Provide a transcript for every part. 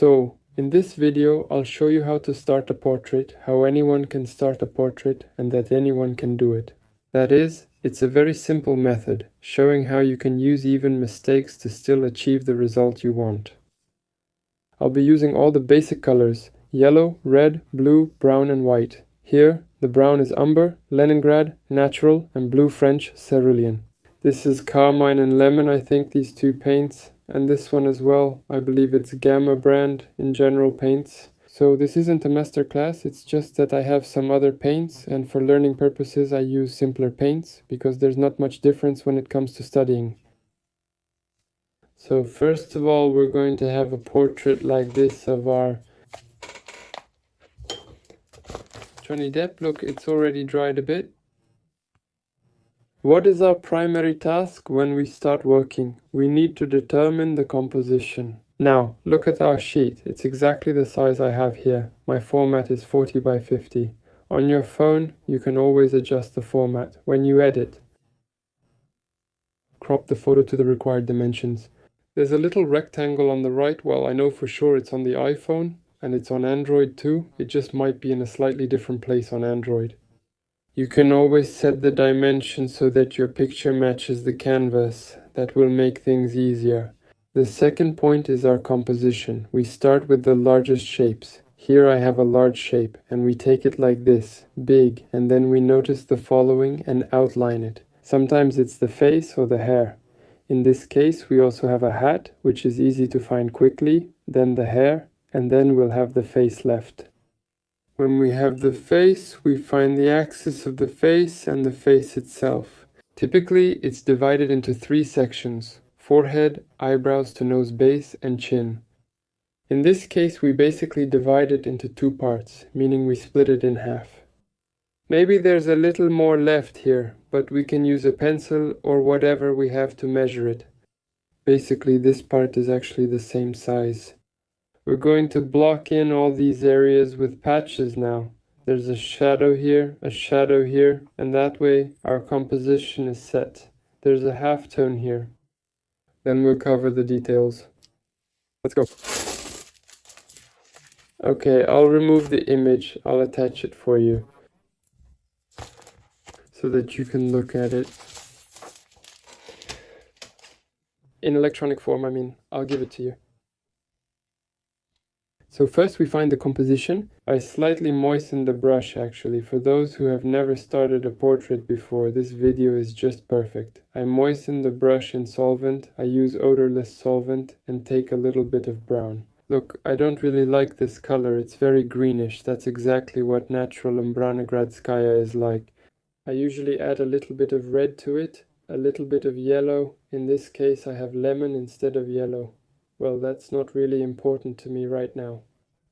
So, in this video, I'll show you how to start a portrait, how anyone can start a portrait, and that anyone can do it. That is, it's a very simple method, showing how you can use even mistakes to still achieve the result you want. I'll be using all the basic colors: yellow, red, blue, brown, and white. Here, the brown is umber, Leningrad, natural, and blue French, cerulean. This is carmine and lemon, I think, these two paints. And this one as well, I believe it's Gamma brand in general paints. So this isn't a masterclass, it's just that I have some other paints, and for learning purposes I use simpler paints, because there's not much difference when it comes to studying. So first of all, we're going to have a portrait like this of our Johnny Depp. Look, it's already dried a bit. What is our primary task when we start working? We need to determine the composition. Now, look at our sheet. It's exactly the size I have here. My format is 40 by 50. On your phone, you can always adjust the format. When you edit, crop the photo to the required dimensions. There's a little rectangle on the right. Well, I know for sure it's on the iPhone, and it's on Android too. It just might be in a slightly different place on Android. You can always set the dimensions so that your picture matches the canvas. That will make things easier. The second point is our composition. We start with the largest shapes. Here I have a large shape, and we take it like this, big, and then we notice the following and outline it. Sometimes it's the face or the hair. In this case, we also have a hat, which is easy to find quickly, then the hair, and then we'll have the face left. When we have the face, we find the axis of the face and the face itself. Typically, it's divided into 3 sections: forehead, eyebrows to nose base, and chin. In this case, we basically divide it into 2 parts, meaning we split it in half. Maybe there's a little more left here, but we can use a pencil or whatever we have to measure it. Basically, this part is actually the same size. We're going to block in all these areas with patches now. There's a shadow here, and that way our composition is set. There's a halftone here. Then we'll cover the details. Let's go. Okay, I'll remove the image. I'll attach it for you, so that you can look at it. In electronic form, I mean. I'll give it to you. So first we find the composition. I slightly moistened the brush actually. For those who have never started a portrait before, this video is just perfect. I moisten the brush in solvent, I use odorless solvent, and take a little bit of brown. Look, I don't really like this color, it's very greenish. That's exactly what natural Umbranagradskaya is like. I usually add a little bit of red to it, a little bit of yellow. In this case I have lemon instead of yellow. Well, that's not really important to me right now.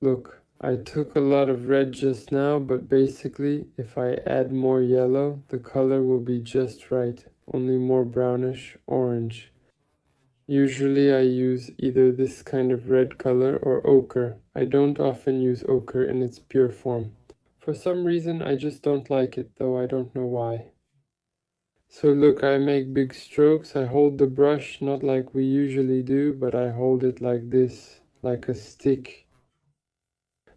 Look, I took a lot of red just now, but basically if I add more yellow, the color will be just right, only more brownish orange. Usually I use either this kind of red color or ochre. I don't often use ochre in its pure form. For some reason I just don't like it, though I don't know why. So look, I make big strokes. I hold the brush not like we usually do, but I hold it like this, like a stick.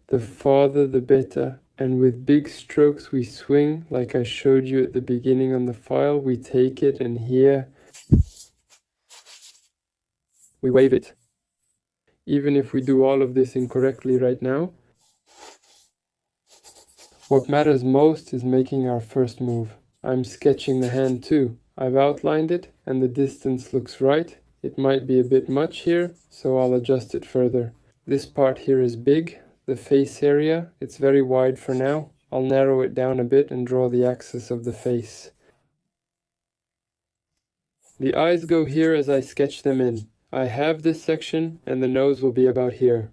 The farther the better, and with big strokes we swing, like I showed you at the beginning on the file. We take it, and here we wave it. Even if we do all of this incorrectly right now, what matters most is making our first move. I'm sketching the hand too. I've outlined it, and the distance looks right. It might be a bit much here, so I'll adjust it further. This part here is big. The face area, it's very wide for now. I'll narrow it down a bit and draw the axis of the face. The eyes go here as I sketch them in. I have this section, and the nose will be about here.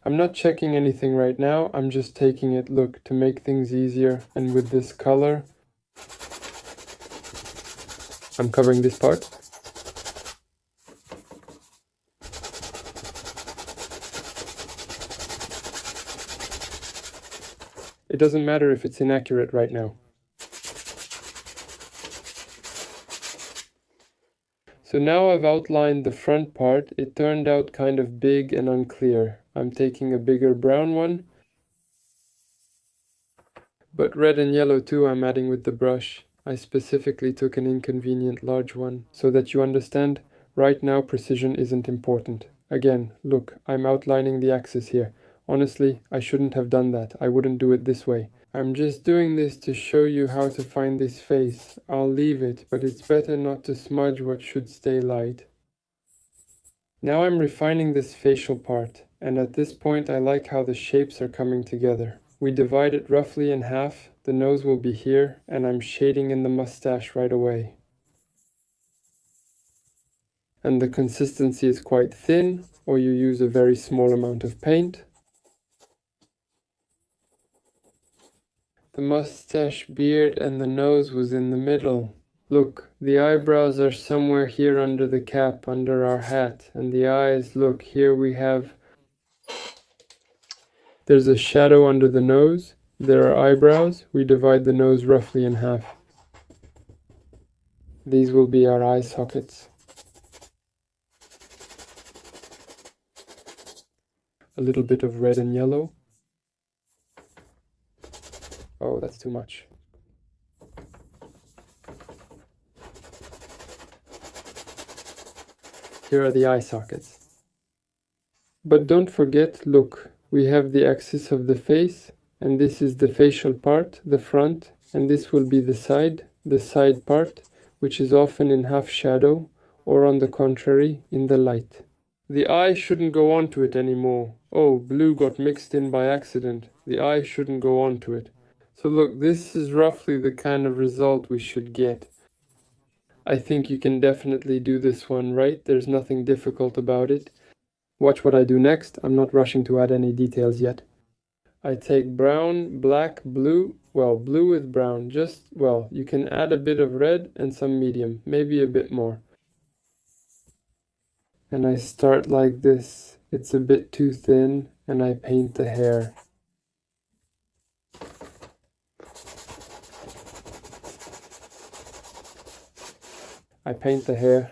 I'm not checking anything right now, I'm just taking it, look, to make things easier. And with this color, I'm covering this part. It doesn't matter if it's inaccurate right now. So now I've outlined the front part. It turned out kind of big and unclear. I'm taking a bigger brown one, but red and yellow too I'm adding with the brush. I specifically took an inconvenient large one, so that you understand, right now precision isn't important. Again, look, I'm outlining the axis here. Honestly, I shouldn't have done that. I wouldn't do it this way. I'm just doing this to show you how to find this face. I'll leave it, but it's better not to smudge what should stay light. Now I'm refining this facial part, and at this point I like how the shapes are coming together. We divide it roughly in half, the nose will be here, and I'm shading in the mustache right away. And the consistency is quite thin, or you use a very small amount of paint. The mustache, beard, and the nose was in the middle. Look, the eyebrows are somewhere here under the cap, under our hat, and the eyes, look, here we have... There's a shadow under the nose, there are eyebrows, we divide the nose roughly in half. These will be our eye sockets. A little bit of red and yellow. Oh, that's too much. Here are the eye sockets. But don't forget, look, we have the axis of the face, and this is the facial part, the front, and this will be the side part, which is often in half shadow, or on the contrary, in the light. The eye shouldn't go onto it anymore. Oh, blue got mixed in by accident. The eye shouldn't go onto it. So look, this is roughly the kind of result we should get. I think you can definitely do this one, right? There's nothing difficult about it. Watch what I do next. I'm not rushing to add any details yet. I take brown, black, blue, well, blue with brown, well, you can add a bit of red and some medium, maybe a bit more. And I start like this. It's a bit too thin, and I paint the hair. I paint the hair.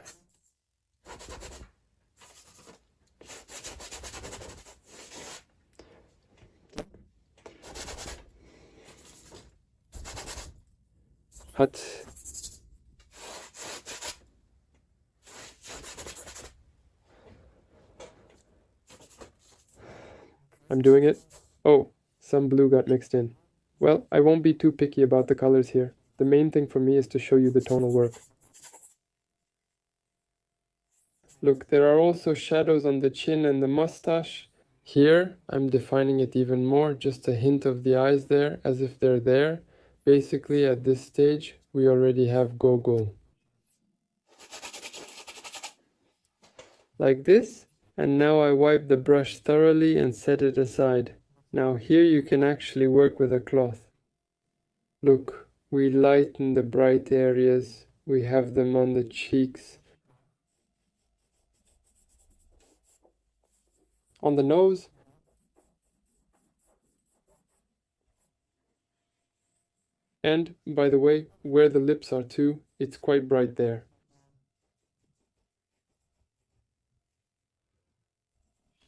Hut. I'm doing it. Oh, some blue got mixed in. Well, I won't be too picky about the colors here. The main thing for me is to show you the tonal work. Look, there are also shadows on the chin and the mustache. Here, I'm defining it even more, just a hint of the eyes there, as if they're there. Basically, at this stage, we already have gogol. Like this, and now I wipe the brush thoroughly and set it aside. Now here you can actually work with a cloth. Look, we lighten the bright areas, we have them on the cheeks. On the nose, and, by the way, where the lips are too, it's quite bright there.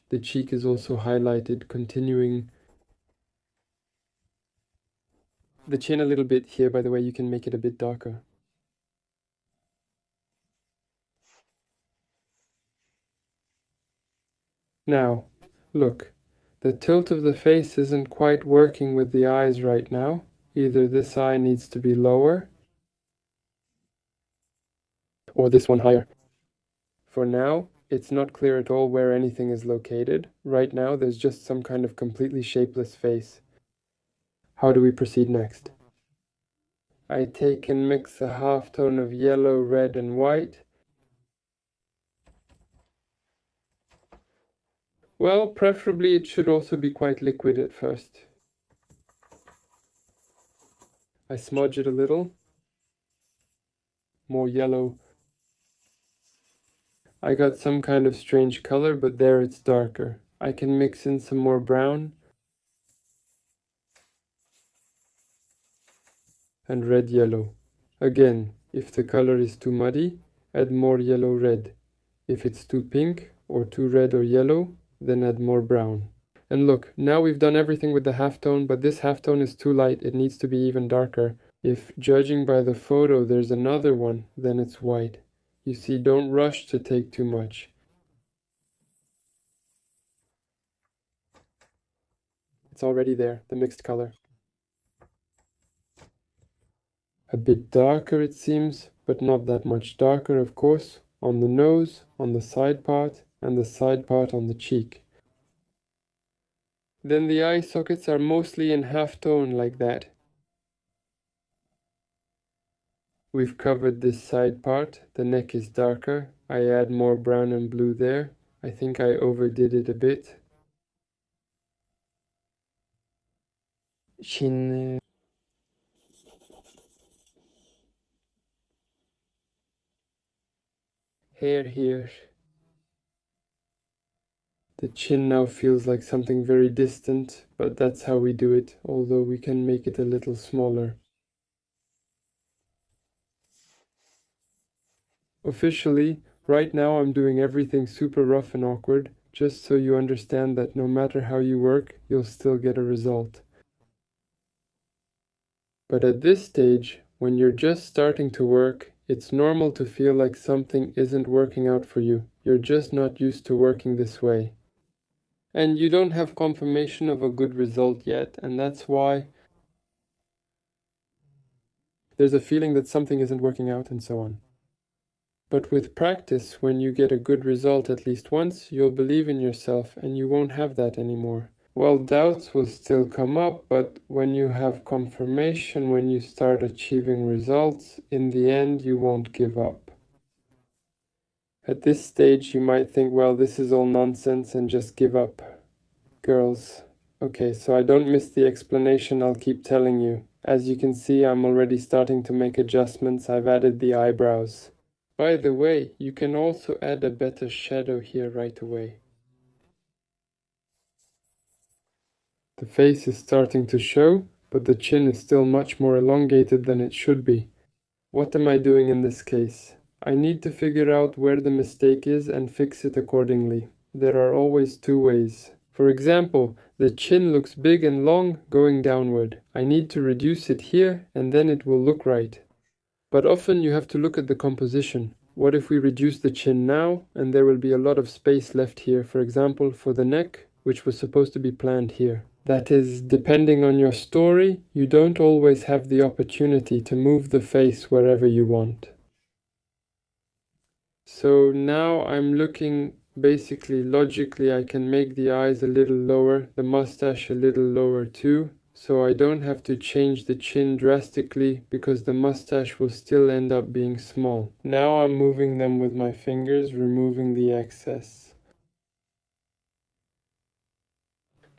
The cheek is also highlighted, continuing. The chin a little bit here, by the way, you can make it a bit darker. Now, look, the tilt of the face isn't quite working with the eyes right now. Either this eye needs to be lower, or this one higher. For now, it's not clear at all where anything is located. Right now, there's just some kind of completely shapeless face. How do we proceed next? I take and mix a halftone of yellow, red, and white. Well, preferably it should also be quite liquid at first. I smudge it a little. More yellow. I got some kind of strange color, but there it's darker. I can mix in some more brown. And red-yellow. Again, if the color is too muddy, add more yellow red. If it's too pink or too red or yellow, then add more brown. And look, now we've done everything with the halftone, but this halftone is too light, it needs to be even darker. If, judging by the photo, there's another one, then it's white. You see, don't rush to take too much. It's already there, the mixed color. A bit darker it seems, but not that much darker, of course, on the nose, on the side part, and the side part on the cheek. Then the eye sockets are mostly in halftone like that. We've covered this side part, the neck is darker, I add more brown and blue there. I think I overdid it a bit. Chin. Hair here. The chin now feels like something very distant, but that's how we do it, although we can make it a little smaller. Officially, right now I'm doing everything super rough and awkward, just so you understand that no matter how you work, you'll still get a result. But at this stage, when you're just starting to work, it's normal to feel like something isn't working out for you. You're just not used to working this way. And you don't have confirmation of a good result yet, and that's why there's a feeling that something isn't working out and so on. But with practice, when you get a good result at least once, you'll believe in yourself and you won't have that anymore. Well, doubts will still come up, but when you have confirmation, when you start achieving results, in the end you won't give up. At this stage you might think, well, this is all nonsense and just give up. Girls. Okay, so I don't miss the explanation, I'll keep telling you. As you can see, I'm already starting to make adjustments. I've added the eyebrows. By the way, you can also add a better shadow here right away. The face is starting to show, but the chin is still much more elongated than it should be. What am I doing in this case? I need to figure out where the mistake is and fix it accordingly. There are always two ways. For example, the chin looks big and long going downward. I need to reduce it here and then it will look right. But often you have to look at the composition. What if we reduce the chin now and there will be a lot of space left here, for example, for the neck, which was supposed to be planned here. That is, depending on your story, you don't always have the opportunity to move the face wherever you want. So now I'm looking, basically logically I can make the eyes a little lower, the mustache a little lower too, so I don't have to change the chin drastically because the mustache will still end up being small. Now I'm moving them with my fingers, removing the excess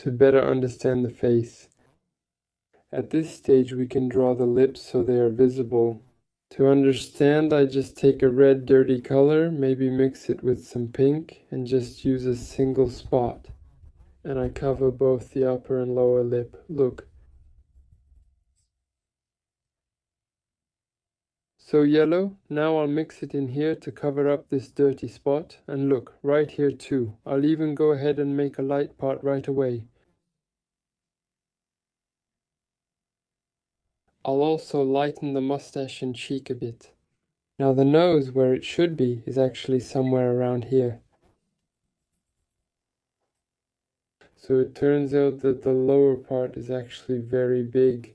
to better understand the face. At this stage we can draw the lips so they are visible. To understand, I just take a red dirty color, maybe mix it with some pink, and just use a single spot. And I cover both the upper and lower lip. Look. So yellow, now I'll mix it in here to cover up this dirty spot. And look, right here too. I'll even go ahead and make a light part right away. I'll also lighten the mustache and cheek a bit. Now the nose, where it should be, is actually somewhere around here. So it turns out that the lower part is actually very big.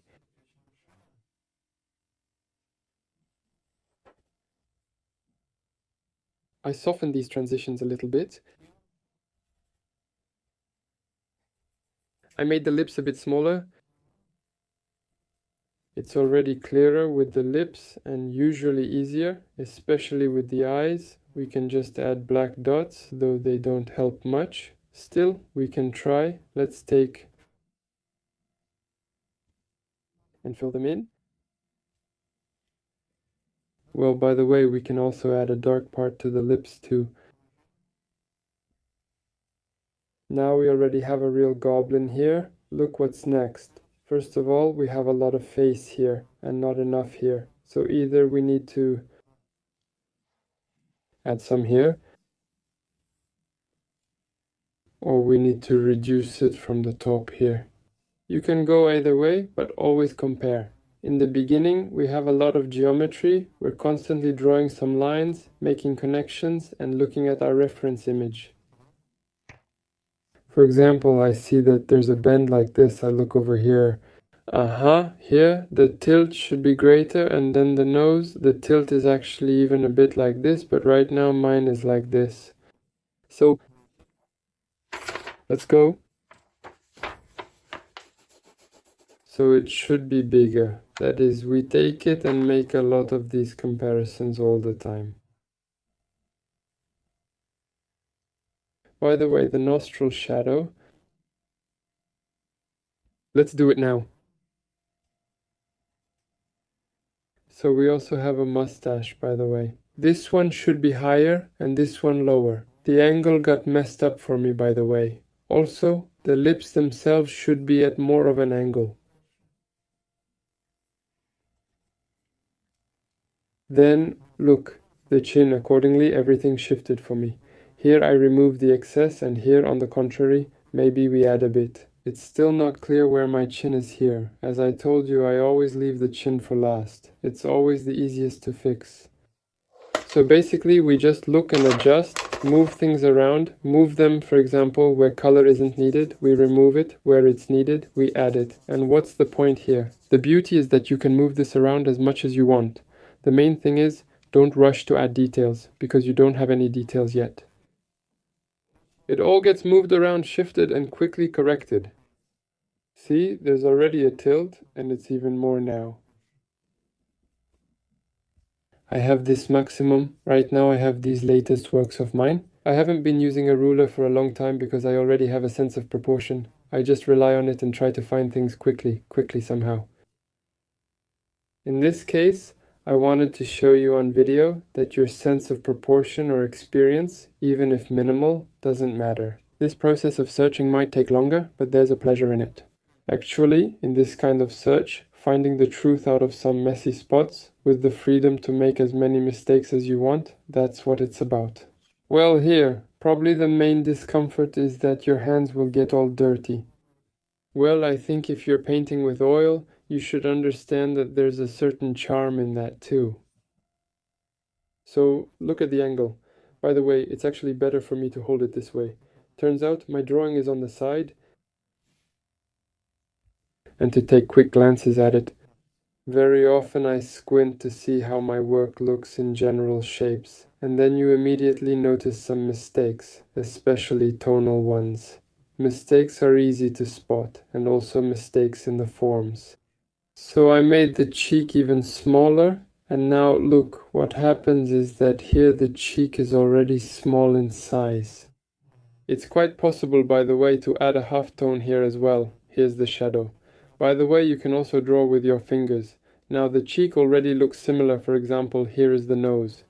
I softened these transitions a little bit. I made the lips a bit smaller. It's already clearer with the lips and usually easier, especially with the eyes. We can just add black dots, though they don't help much. Still, we can try. Let's take and fill them in. Well, by the way, we can also add a dark part to the lips too. Now we already have a real goblin here. Look what's next. First of all, we have a lot of face here and not enough here. So either we need to add some here, or we need to reduce it from the top here. You can go either way, but always compare. In the beginning, we have a lot of geometry. We're constantly drawing some lines, making connections, and looking at our reference image. For example, I see that there's a bend like this. I look over here. Here the tilt should be greater, and then the nose, the tilt is actually even a bit like this, but right now mine is like this. So let's go. So it should be bigger. That is, we take it and make a lot of these comparisons all the time. By the way, the nostril shadow. Let's do it now. So we also have a mustache, by the way. This one should be higher and this one lower. The angle got messed up for me, by the way. Also, the lips themselves should be at more of an angle. Then, look, the chin accordingly, everything shifted for me. Here I removed the excess, and here, on the contrary, maybe we add a bit. It's still not clear where my chin is here. As I told you, I always leave the chin for last. It's always the easiest to fix. So basically, we just look and adjust, move things around, move them, for example, where color isn't needed, we remove it, where it's needed, we add it. And what's the point here? The beauty is that you can move this around as much as you want. The main thing is, don't rush to add details, because you don't have any details yet. It all gets moved around, shifted, and quickly corrected. See, there's already a tilt, and it's even more now. I have this maximum. Right now I have these latest works of mine. I haven't been using a ruler for a long time because I already have a sense of proportion. I just rely on it and try to find things quickly somehow. In this case, I wanted to show you on video that your sense of proportion or experience, even if minimal, doesn't matter. This process of searching might take longer, but there's a pleasure in it. Actually, in this kind of search, finding the truth out of some messy spots, with the freedom to make as many mistakes as you want, that's what it's about. Well, here, probably the main discomfort is that your hands will get all dirty. Well, I think if you're painting with oil, you should understand that there's a certain charm in that too. So, look at the angle. By the way, it's actually better for me to hold it this way. Turns out my drawing is on the side, and to take quick glances at it. Very often I squint to see how my work looks in general shapes, and then you immediately notice some mistakes, especially tonal ones. Mistakes are easy to spot, and also mistakes in the forms. So I made the cheek even smaller, and now look, what happens is that here the cheek is already small in size. It's quite possible, by the way, to add a halftone here as well. Here's the shadow. By the way, you can also draw with your fingers. Now the cheek already looks similar. For example, here is the nose.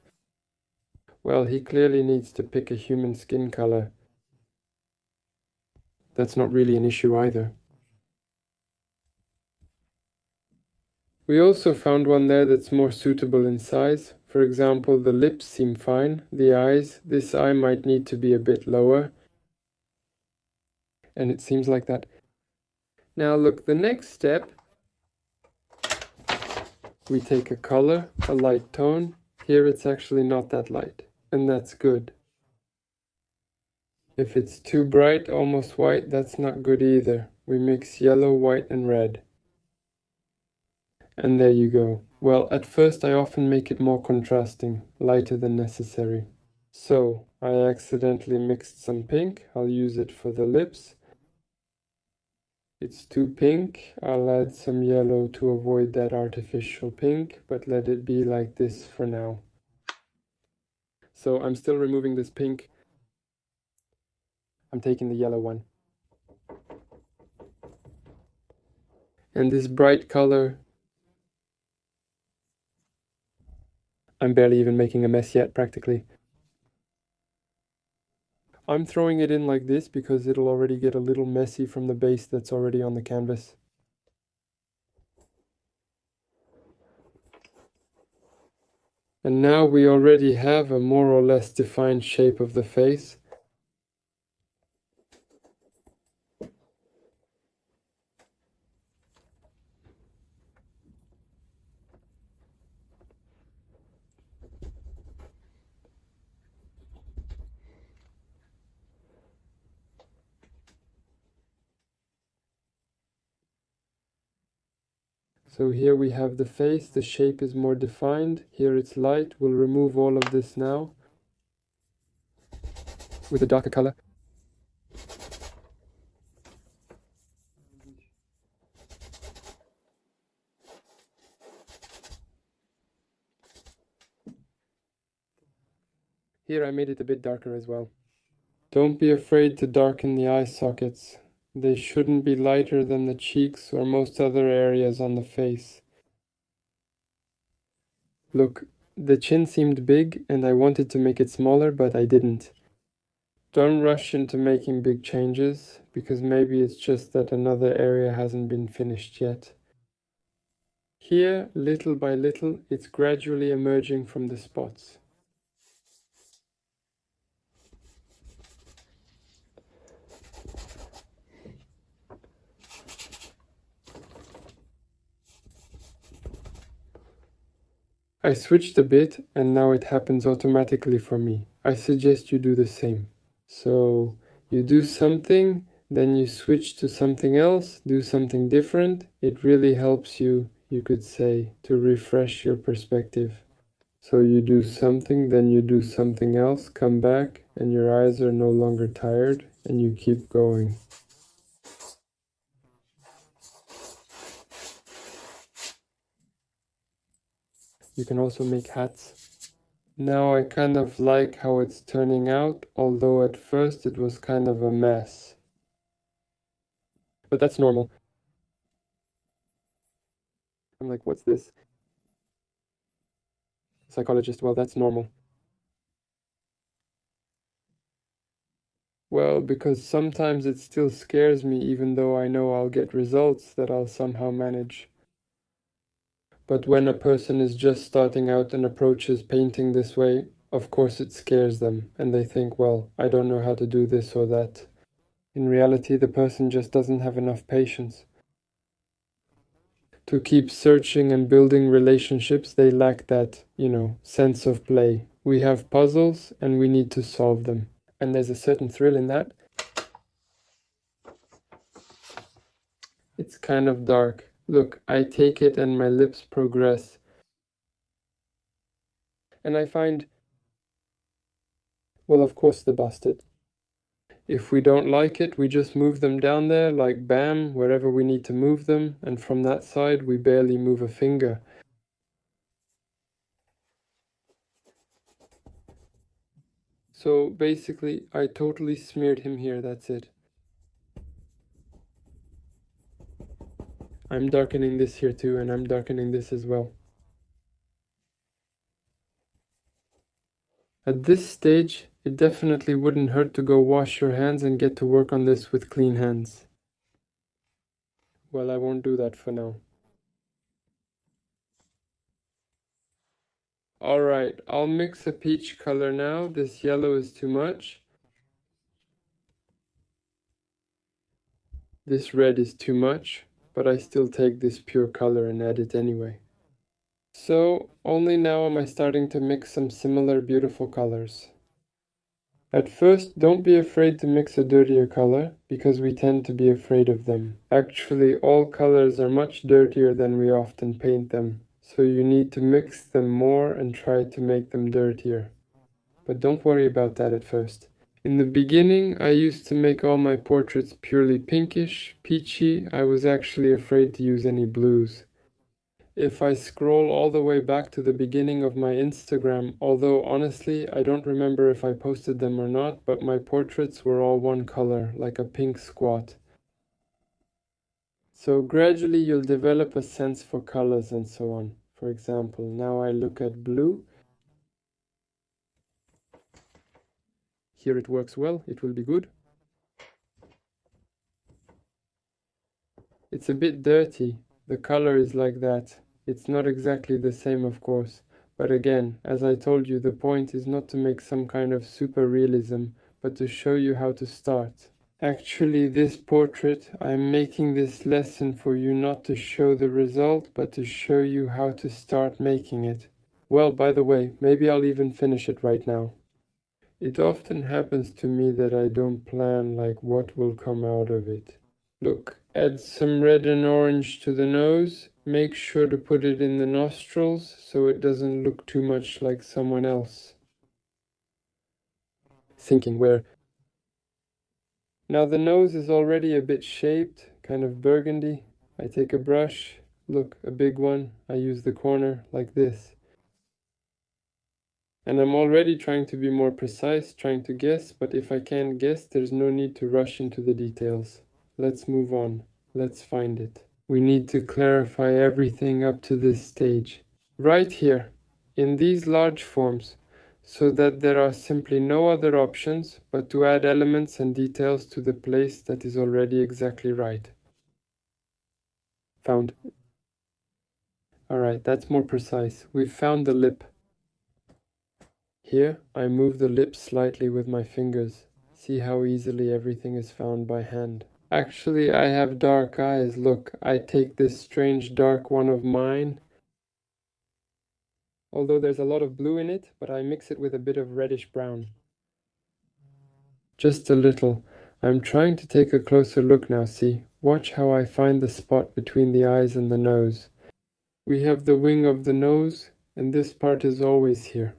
Well, he clearly needs to pick a human skin color. That's not really an issue either. We also found one there that's more suitable in size. For example, the lips seem fine. The eyes, this eye might need to be a bit lower. And it seems like that. Now look, the next step, we take a color, a light tone. Here it's actually not that light, and that's good. If it's too bright, almost white, that's not good either. We mix yellow, white, and red. And there you go. Well, at first I often make it more contrasting, lighter than necessary. So, I accidentally mixed some pink. I'll use it for the lips. It's too pink. I'll add some yellow to avoid that artificial pink, but let it be like this for now. So I'm still removing this pink. I'm taking the yellow one. And this bright color, I'm barely even making a mess yet, practically. I'm throwing it in like this because it'll already get a little messy from the base that's already on the canvas. And now we already have a more or less defined shape of the face. So here we have the face, the shape is more defined. Here it's light. We'll remove all of this now with a darker color. Here I made it a bit darker as well. Don't be afraid to darken the eye sockets. They shouldn't be lighter than the cheeks or most other areas on the face. Look, the chin seemed big and I wanted to make it smaller, but I didn't. Don't rush into making big changes, because maybe it's just that another area hasn't been finished yet. Here, little by little, it's gradually emerging from the spots. I switched a bit and now it happens automatically for me. I suggest you do the same. So you do something, then you switch to something else, do something different. It really helps you, you could say, to refresh your perspective. So you do something, then you do something else, come back, and your eyes are no longer tired, and you keep going. You can also make hats. Now I kind of like how it's turning out, although at first it was kind of a mess. But that's normal. I'm like, what's this? Psychologist, well, that's normal. Well, because sometimes it still scares me, even though I know I'll get results that I'll somehow manage. But when a person is just starting out and approaches painting this way, of course it scares them, and they think, well, I don't know how to do this or that. In reality, the person just doesn't have enough patience. To keep searching and building relationships, they lack that, sense of play. We have puzzles and we need to solve them. And there's a certain thrill in that. It's kind of dark. Look, I take it and my lips progress. And I find, well, of course, the busted. If we don't like it, we just move them down there, like bam, wherever we need to move them, and from that side, we barely move a finger. So basically, I totally smeared him here, that's it. I'm darkening this here too, and I'm darkening this as well. At this stage, it definitely wouldn't hurt to go wash your hands and get to work on this with clean hands. Well, I won't do that for now. Alright, I'll mix a peach color now. This yellow is too much. This red is too much, but I still take this pure color and add it anyway. So, only now am I starting to mix some similar beautiful colors. At first, don't be afraid to mix a dirtier color, because we tend to be afraid of them. Actually, all colors are much dirtier than we often paint them, so you need to mix them more and try to make them dirtier. But don't worry about that at first. In the beginning, I used to make all my portraits purely pinkish, peachy. I was actually afraid to use any blues. If I scroll all the way back to the beginning of my Instagram, although honestly I don't remember if I posted them or not, but my portraits were all one color, like a pink squat. So gradually you'll develop a sense for colors and so on. For example, now I look at blue. Here it works well, it will be good. It's a bit dirty, the color is like that. It's not exactly the same, of course, But again, as I told you, the point is not to make some kind of super realism, but to show you how to start. Actually, this portrait, I'm making this lesson for you not to show the result, but to show you how to start making it. Well, by the way, maybe I'll even finish it right now. It often happens to me that I don't plan like what will come out of it. Look, add some red and orange to the nose. Make sure to put it in the nostrils so it doesn't look too much like someone else. Thinking where... Now the nose is already a bit shaped, kind of burgundy. I take a brush, look, a big one. I use the corner like this. And I'm already trying to be more precise, trying to guess, but if I can't guess, there's no need to rush into the details. Let's move on. Let's find it. We need to clarify everything up to this stage. Right here, in these large forms, so that there are simply no other options but to add elements and details to the place that is already exactly right. Found. Alright, that's more precise. We've found the lip. Here, I move the lip slightly with my fingers. See how easily everything is found by hand. Actually, I have dark eyes. Look, I take this strange dark one of mine. Although there's a lot of blue in it, but I mix it with a bit of reddish brown. Just a little. I'm trying to take a closer look now, see? Watch how I find the spot between the eyes and the nose. We have the wing of the nose, and this part is always here.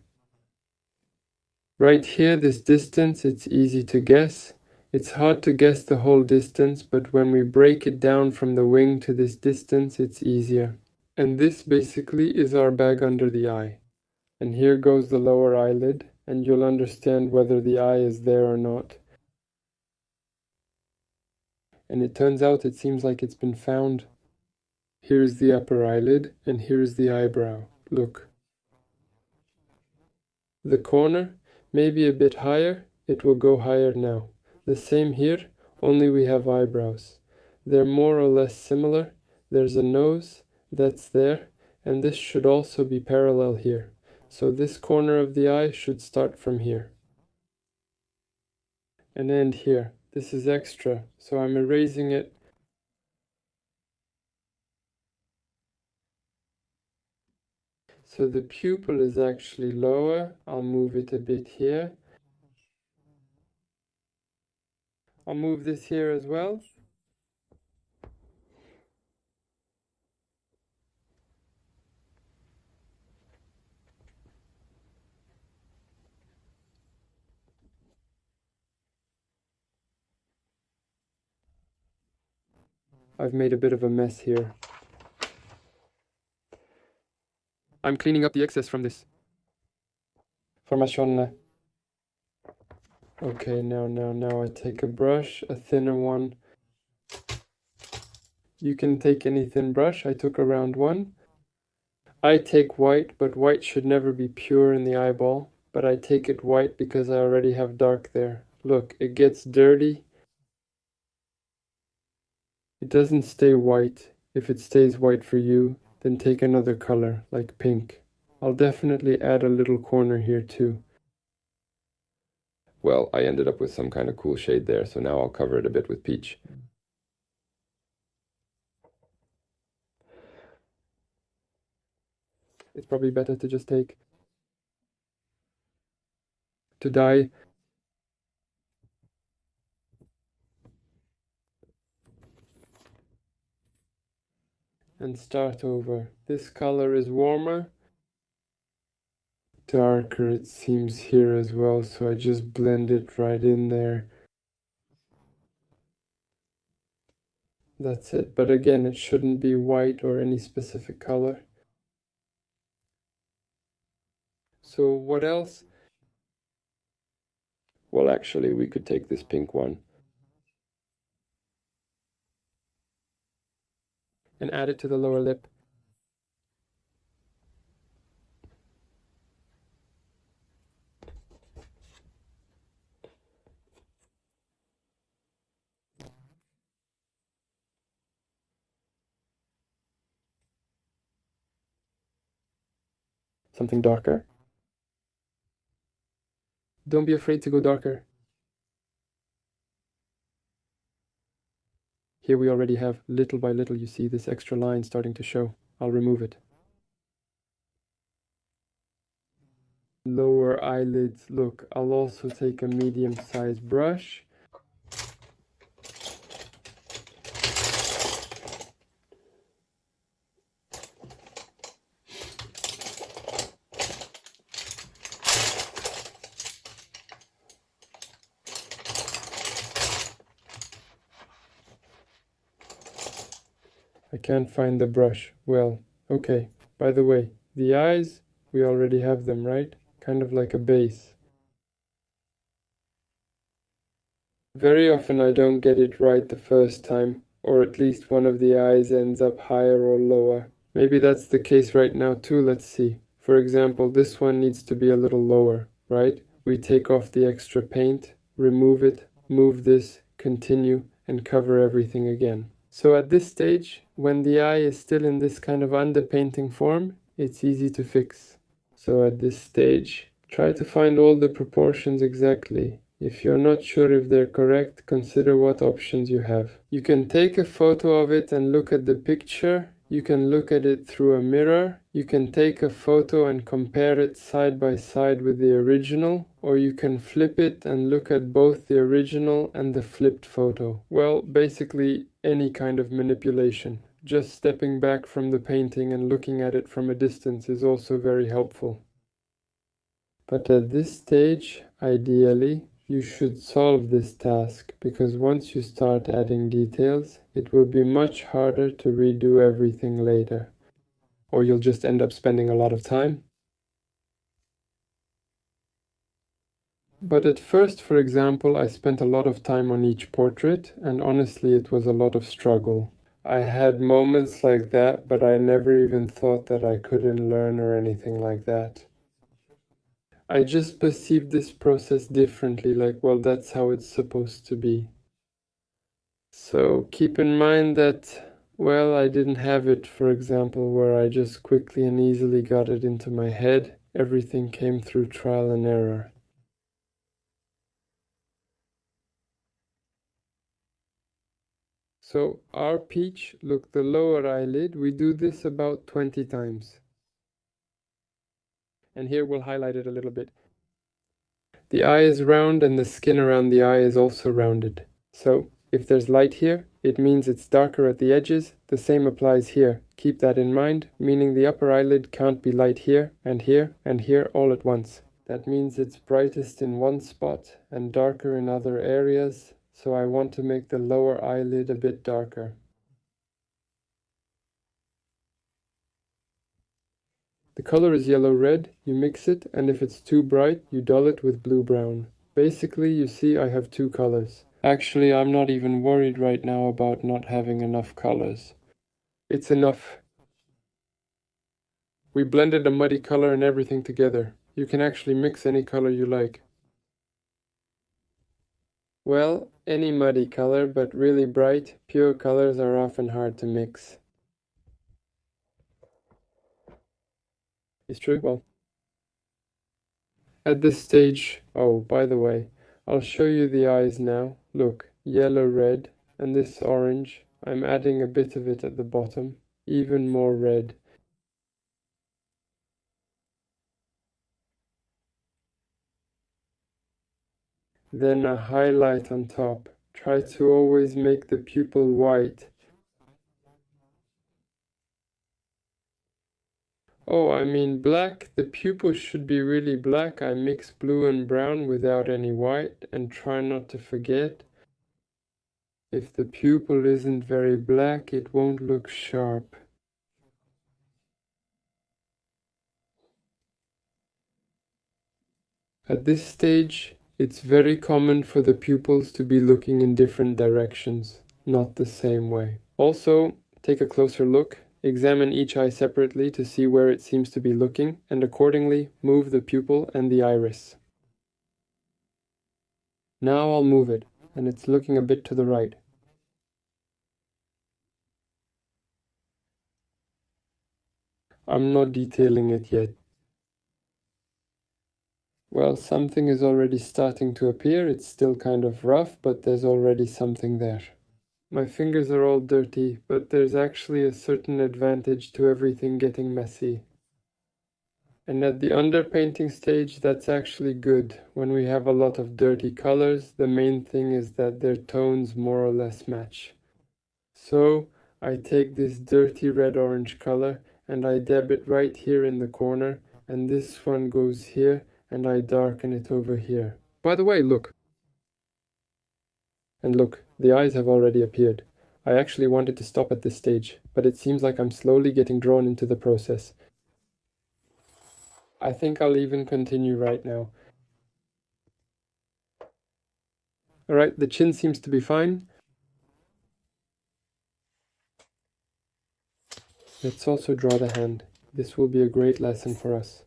Right here, this distance, it's easy to guess. It's hard to guess the whole distance, but when we break it down from the wing to this distance, it's easier. And this basically is our bag under the eye. And here goes the lower eyelid, and you'll understand whether the eye is there or not. And it turns out it seems like it's been found. Here's the upper eyelid, and here's the eyebrow. Look. The corner, maybe a bit higher, it will go higher now. The same here, only we have eyebrows. They're more or less similar. There's a nose, that's there, and this should also be parallel here. So this corner of the eye should start from here. And end here. This is extra, so I'm erasing it. So the pupil is actually lower. I'll move it a bit here. I'll move this here as well. I've made a bit of a mess here. I'm cleaning up the excess from this. Formation. Okay, now I take a brush, a thinner one. You can take any thin brush. I took a round one. I take white, but white should never be pure in the eyeball. But I take it white because I already have dark there. Look, it gets dirty. It doesn't stay white. If it stays white for you, then take another color, like pink. I'll definitely add a little corner here too. Well, I ended up with some kind of cool shade there, so now I'll cover it a bit with peach. It's probably better to just take... to dye. And start over. This color is warmer. Darker it seems here as well, so I just blend it right in there. That's it, but again, it shouldn't be white or any specific color. So what else? Well, actually, we could take this pink one and add it to the lower lip. Something darker. Don't be afraid to go darker. Here we already have, little by little, you see this extra line starting to show. I'll remove it. Lower eyelids. Look, I'll also take a medium-sized brush. I can't find the brush. Well, okay. By the way, the eyes, we already have them, right? Kind of like a base. Very often I don't get it right the first time, or at least one of the eyes ends up higher or lower. Maybe that's the case right now too, let's see. For example, this one needs to be a little lower, right? We take off the extra paint, remove it, move this, continue, and cover everything again. So at this stage, when the eye is still in this kind of underpainting form, it's easy to fix. So at this stage, try to find all the proportions exactly. If you're not sure if they're correct, consider what options you have. You can take a photo of it and look at the picture. You can look at it through a mirror. You can take a photo and compare it side by side with the original, or you can flip it and look at both the original and the flipped photo. Well, basically any kind of manipulation. Just stepping back from the painting and looking at it from a distance is also very helpful. But at this stage, ideally, you should solve this task, because once you start adding details, it will be much harder to redo everything later. Or you'll just end up spending a lot of time. But at first, for example, I spent a lot of time on each portrait, and honestly, it was a lot of struggle. I had moments like that, but I never even thought that I couldn't learn or anything like that. I just perceived this process differently, like, well, that's how it's supposed to be. So keep in mind that, well, I didn't have it, for example, where I just quickly and easily got it into my head. Everything came through trial and error. So our peach, look, the lower eyelid, we do this about 20 times. And here we'll highlight it a little bit. The eye is round and the skin around the eye is also rounded. So if there's light here, it means it's darker at the edges. The same applies here. Keep that in mind, meaning the upper eyelid can't be light here and here and here all at once. That means it's brightest in one spot and darker in other areas, so I want to make the lower eyelid a bit darker. The color is yellow-red, you mix it, and if it's too bright, you dull it with blue-brown. Basically, you see I have two colors. Actually, I'm not even worried right now about not having enough colors. It's enough. We blended a muddy color and everything together. You can actually mix any color you like. Well, any muddy color, but really bright, pure colors are often hard to mix. It's true? Well, at this stage, oh, by the way, I'll show you the eyes now. Look, yellow-red, and this orange. I'm adding a bit of it at the bottom, even more red. Then a highlight on top. Try to always make the pupil white. Oh, I mean black. The pupil should be really black. I mix blue and brown without any white, and try not to forget. If the pupil isn't very black, it won't look sharp. At this stage, it's very common for the pupils to be looking in different directions, not the same way. Also, take a closer look. Examine each eye separately to see where it seems to be looking, and accordingly move the pupil and the iris. Now I'll move it, and it's looking a bit to the right. I'm not detailing it yet. Well, something is already starting to appear. It's still kind of rough, but there's already something there. My fingers are all dirty, but there's actually a certain advantage to everything getting messy. And at the underpainting stage, that's actually good. When we have a lot of dirty colors, the main thing is that their tones more or less match. So I take this dirty red-orange color and I dab it right here in the corner, and this one goes here and I darken it over here. By the way, look. And look, the eyes have already appeared. I actually wanted to stop at this stage, but it seems like I'm slowly getting drawn into the process. I think I'll even continue right now. Alright, the chin seems to be fine. Let's also draw the hand. This will be a great lesson for us.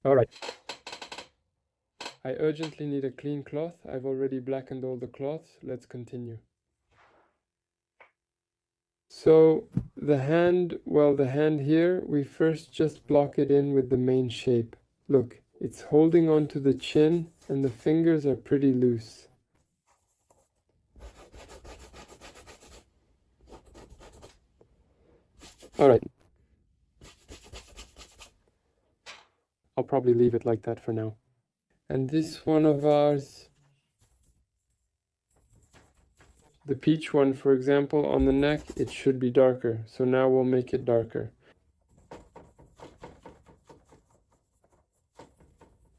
Alright. I urgently need a clean cloth. I've already blackened all the cloths. Let's continue. So the hand here, we first just block it in with the main shape. Look, it's holding on to the chin and the fingers are pretty loose. Alright. I'll probably leave it like that for now. And this one of ours, the peach one, for example, on the neck, it should be darker. So now we'll make it darker.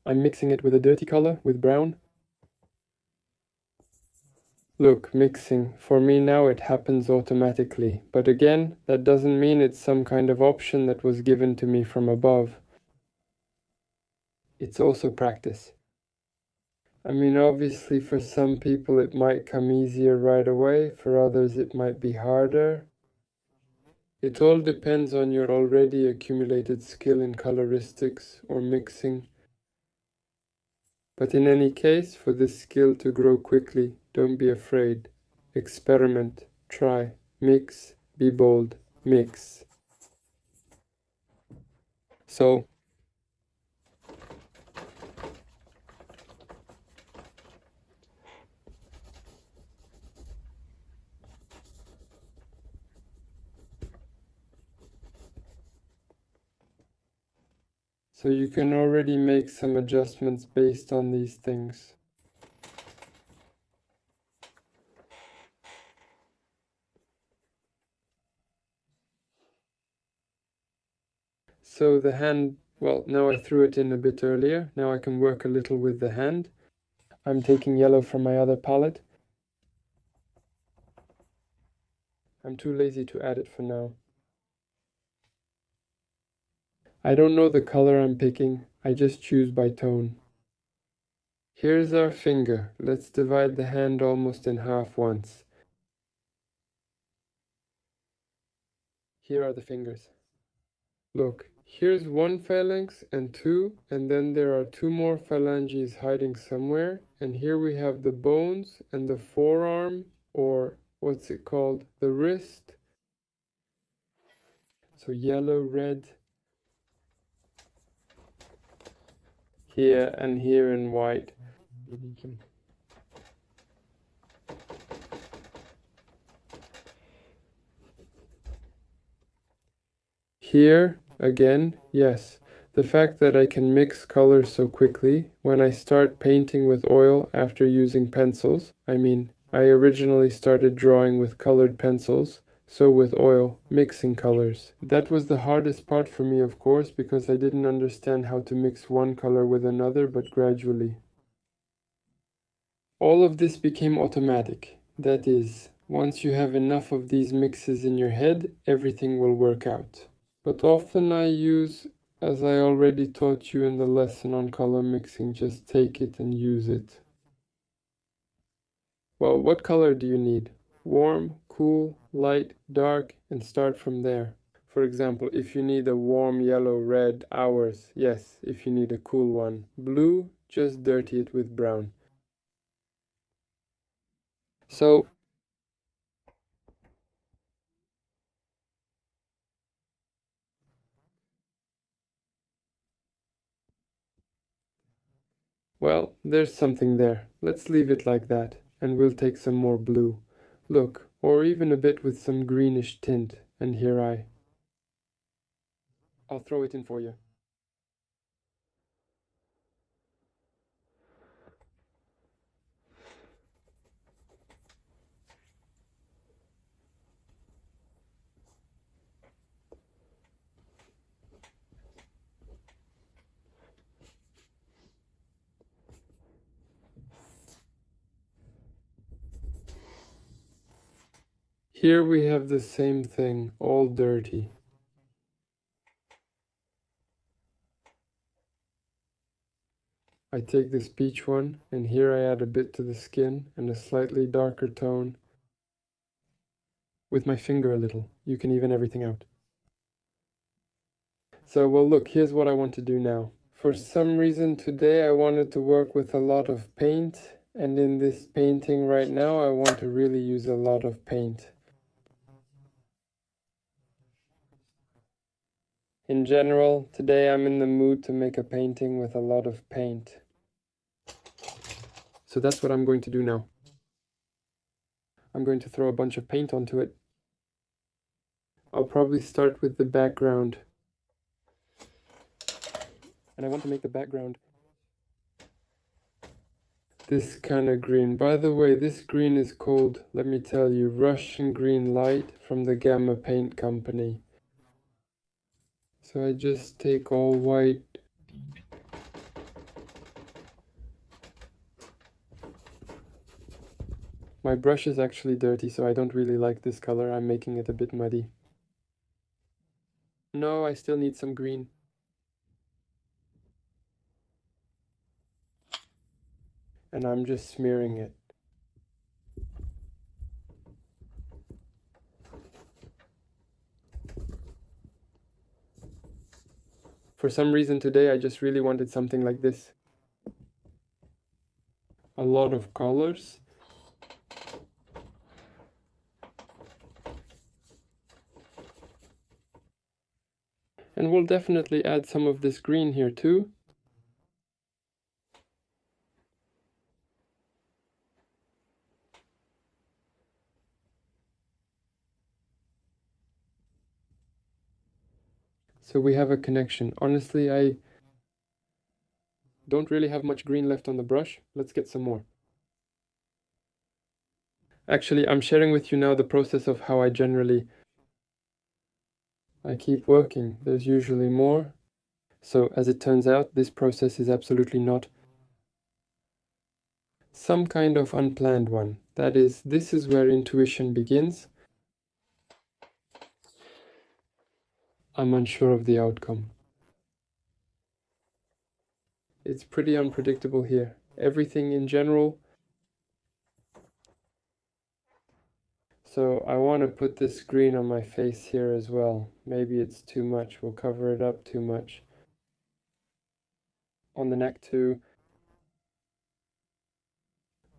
I'm mixing it with a dirty color, with brown. Look, mixing. For me now it happens automatically. But again, that doesn't mean it's some kind of option that was given to me from above. It's also practice. I mean, obviously for some people it might come easier right away, for others it might be harder. It all depends on your already accumulated skill in coloristics or mixing. But in any case, for this skill to grow quickly, don't be afraid. Experiment, try, mix, be bold, mix. So you can already make some adjustments based on these things. So the hand, well, now I threw it in a bit earlier. Now I can work a little with the hand. I'm taking yellow from my other palette. I'm too lazy to add it for now. I don't know the color I'm picking. I just choose by tone. Here's our finger. Let's divide the hand almost in half once. Here are the fingers. Look, here's one phalanx and two, and then there are two more phalanges hiding somewhere, and here we have the bones and the forearm, or what's it called, the wrist. So yellow, red, here and here in white. Here, again, yes, the fact that I can mix colors so quickly when I start painting with oil after using pencils. I mean, I originally started drawing with colored pencils, so with oil, mixing colors. That was the hardest part for me, of course, because I didn't understand how to mix one color with another, but gradually. All of this became automatic. That is, once you have enough of these mixes in your head, everything will work out. But often I use, as I already taught you in the lesson on color mixing, just take it and use it. Well, what color do you need? Warm, cool, light, dark, and start from there. For example, if you need a warm yellow, red, hours, yes. If you need a cool one, blue, just dirty it with brown. So Well, there's something there. Let's leave it like that, and we'll take some more blue. Look, or even a bit with some greenish tint, and here I'll throw it in for you. Here we have the same thing, all dirty. I take this peach one, and here I add a bit to the skin and a slightly darker tone. With my finger a little. You can even everything out. So, well, look, here's what I want to do now. For some reason today I wanted to work with a lot of paint, and in this painting right now I want to really use a lot of paint. In general, today I'm in the mood to make a painting with a lot of paint. So that's what I'm going to do now. I'm going to throw a bunch of paint onto it. I'll probably start with the background. And I want to make the background this kind of green. By the way, this green is called, let me tell you, Russian Green Light from the Gamma Paint Company. So I just take all white. My brush is actually dirty, so I don't really like this color. I'm making it a bit muddy. No, I still need some green. And I'm just smearing it. For some reason today I just really wanted something like this. A lot of colors. And we'll definitely add some of this green here too. So we have a connection. Honestly, I don't really have much green left on the brush. Let's get some more. Actually, I'm sharing with you now the process of how I keep working. There's usually more. So as it turns out, this process is absolutely not some kind of unplanned one. That is, this is where intuition begins. I'm unsure of the outcome. It's pretty unpredictable here. Everything in general. So I want to put this green on my face here as well. Maybe it's too much. We'll cover it up too much. On the neck too.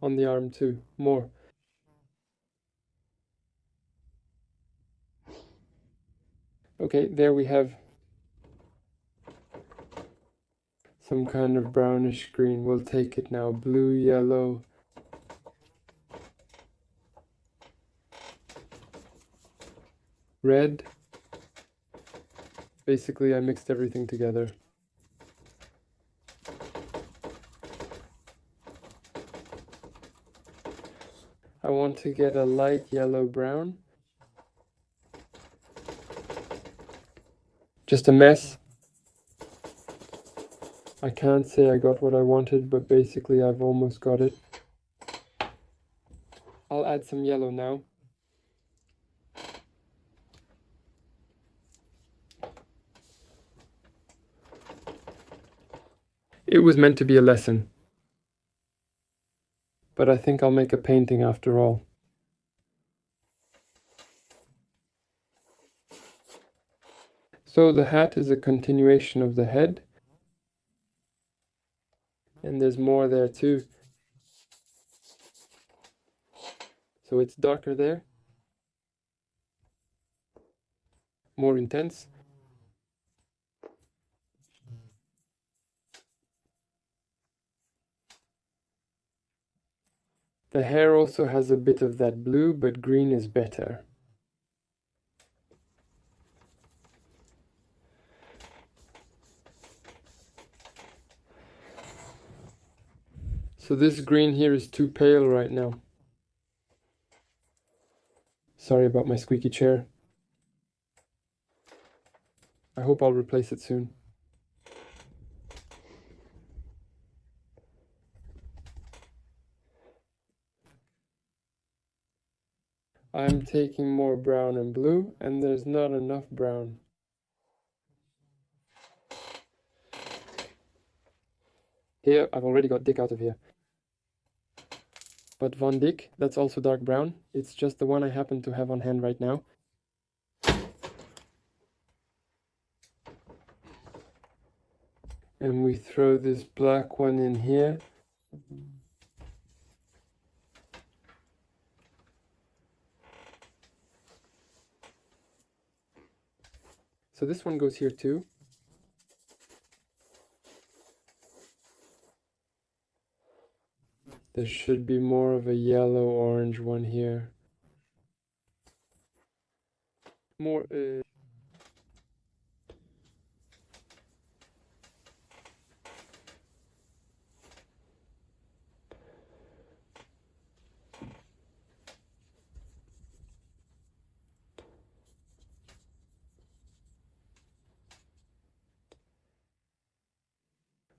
On the arm too. More. Okay, there we have some kind of brownish green. We'll take it now. Blue, yellow. Red. Basically, I mixed everything together. I want to get a light yellow-brown. Just a mess. I can't say I got what I wanted, but basically I've almost got it. I'll add some yellow now. It was meant to be a lesson. But I think I'll make a painting after all. So the hat is a continuation of the head. And there's more there too. So it's darker there. More intense. The hair also has a bit of that blue, but green is better. So this green here is too pale right now. Sorry about my squeaky chair. I hope I'll replace it soon. I'm taking more brown and blue, and there's not enough brown. Here, I've already got Dick out of here. But Von Dyck, that's also dark brown. It's just the one I happen to have on hand right now. And we throw this black one in here. So this one goes here too. There should be more of a yellow-orange one here. More,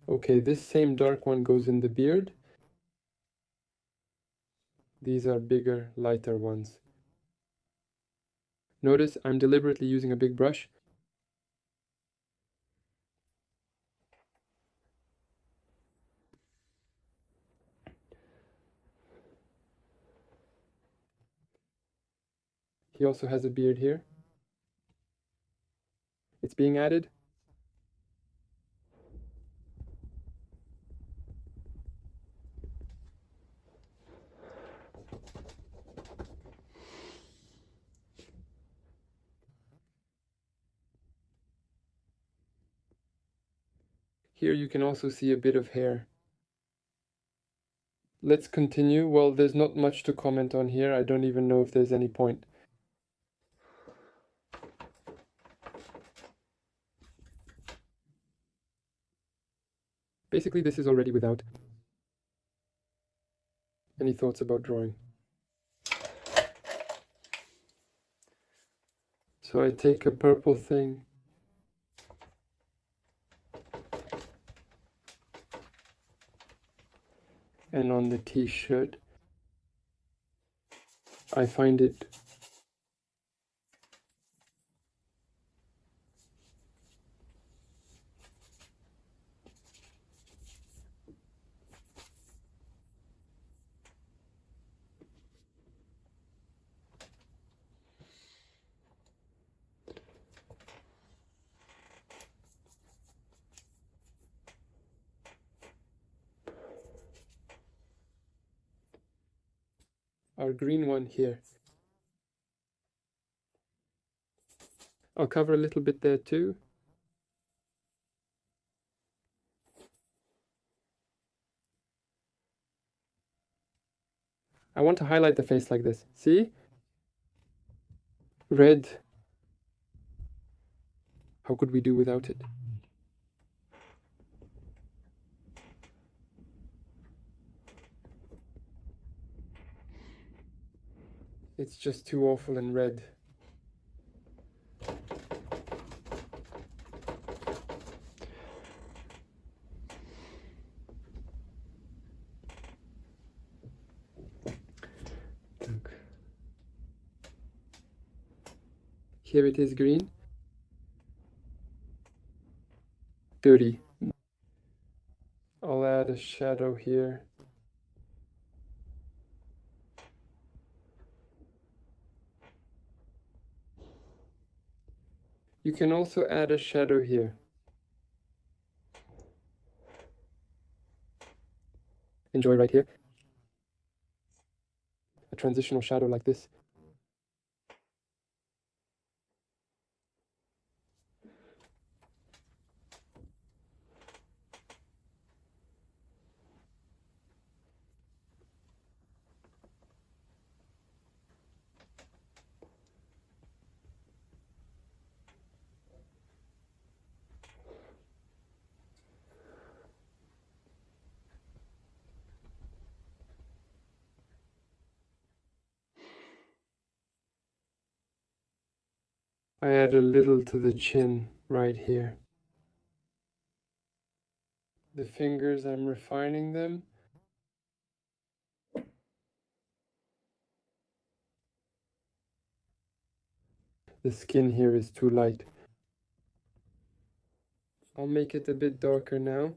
Okay, this same dark one goes in the beard. These are bigger, lighter ones. Notice I'm deliberately using a big brush. He also has a beard here. It's being added. Here you can also see a bit of hair. Let's continue. Well, there's not much to comment on here. I don't even know if there's any point. Basically, this is already without any thoughts about drawing. So I take a purple thing. And on the t-shirt, I find it our green one here. I'll cover a little bit there too. I want to highlight the face like this. See? Red. How could we do without it? It's just too awful and red. Here it is green. Dirty. I'll add a shadow here. You can also add a shadow here. Enjoy right here. A transitional shadow like this. I add a little to the chin right here. The fingers, I'm refining them. The skin here is too light. I'll make it a bit darker now.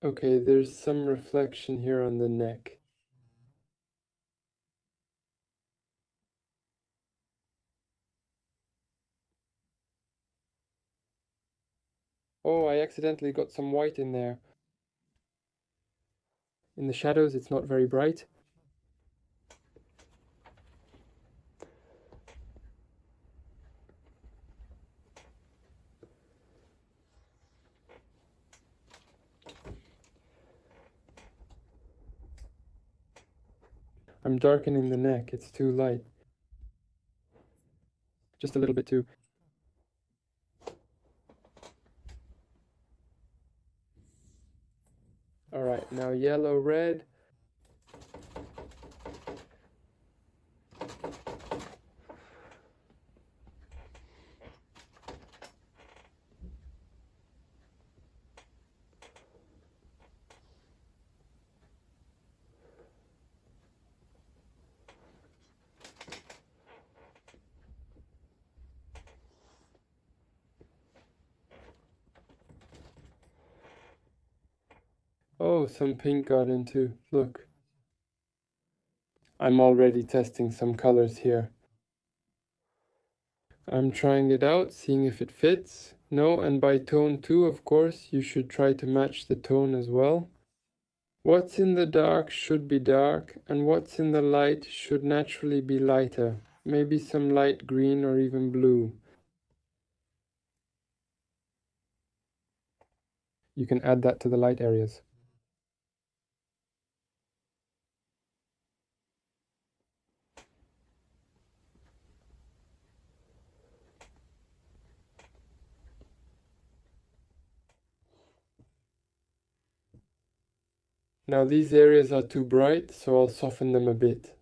Okay, there's some reflection here on the neck. Oh, I accidentally got some white in there. In the shadows, it's not very bright. I'm darkening the neck, it's too light. Just a little bit too. Alright, now yellow, red. Oh, some pink got in too. Look. I'm already testing some colors here. I'm trying it out, seeing if it fits. No, and by tone too, of course, you should try to match the tone as well. What's in the dark should be dark, and what's in the light should naturally be lighter. Maybe some light green or even blue. You can add that to the light areas. Now these areas are too bright, so I'll soften them a bit.